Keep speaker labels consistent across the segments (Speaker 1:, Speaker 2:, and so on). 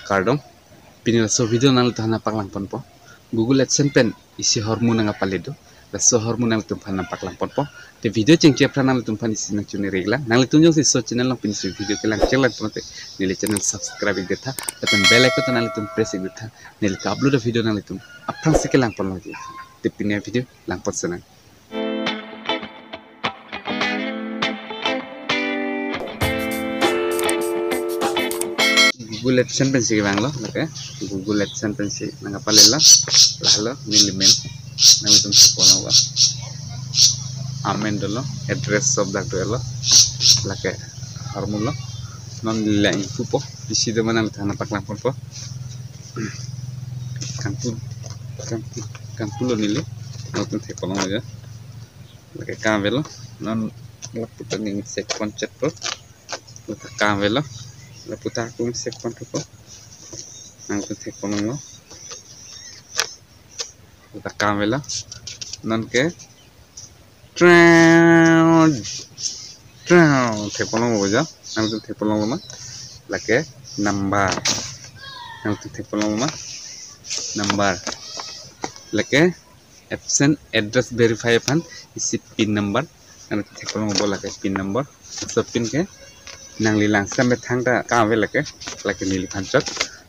Speaker 1: cardong pini la so video nang tahana paklang pon po Google AdSense pen isi hormu nang apaledo la so hormu nang tumpan nang paklang pon po te video cengkia pra nang tumpan isi nang cuni regla nang tunjong si so channel lang pini si video kelang celang pon te nili channel subscribe geta dan bell icon nang tum press geta nili ka upload video nang tum apang se kelang pon lagi te pini video lang pon senang Google AdSense pen sih bang lo, oke? Google AdSense pen sih, nang apa lela, lalu milimen, nang itu sekolah wa, amen dulu, address of that dulu, lake harmulo, non lila info po, di situ mana nang tanah paklang po, kampulo nili, non itu sekolah aja, lake kamvelo, non laputan ini sek konsep po, lake kamvelo. La puta aku sek pantu ko nang ko tek kono ngo ta kamela non ke tround tek kono ngo ja nang ko tek kono ma la ke number nang ko tek kono ma number la ke AdSense address verify pan isi pin number nang ko tek kono bola ke pin number so pin ke nang lilang sampai thangta kawe lake nili pancot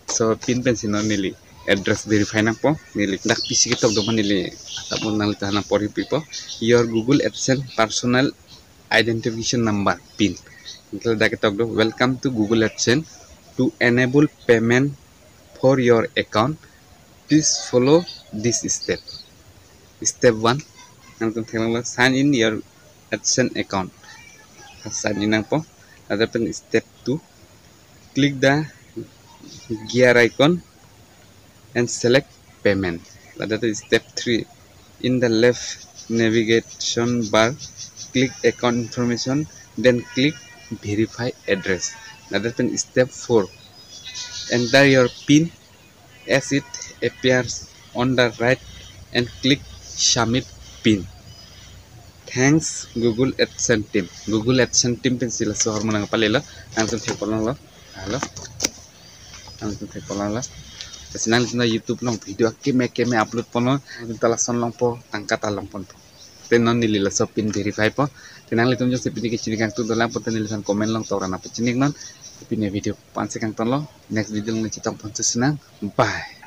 Speaker 1: so pin pensi non nili address verify nang po nili dak pisi kitok do nili ataupun nang tahana pori pipo your Google AdSense personal identification number pin nil dak kitok do welcome to Google AdSense to enable payment for your account please follow this step 1 nang tenglang sign in your AdSense account sign in nang po ada pen step 2 click the gear icon and select payment ada step 3 in the left navigation bar click account information then click verify address ada pen step 4 enter your pin as it appears on the right and click submit pin. Thanks Google AdSense team. Google AdSense team pen sila so hormon ang palelo. Ang tunti ko lang lo. Halo. Ang tunti ko lang lo. Kasi nang na YouTube long video keme upload po no. Ang talason lang po angkat alang po. Tenon nilila so pin verify po. Tinang litum jo si pini kicini kang tu dalam po tenilisan komen lang tora na po cinik non. Pini video pansik kang ton lo. Next video lang citang pon senang. Bye.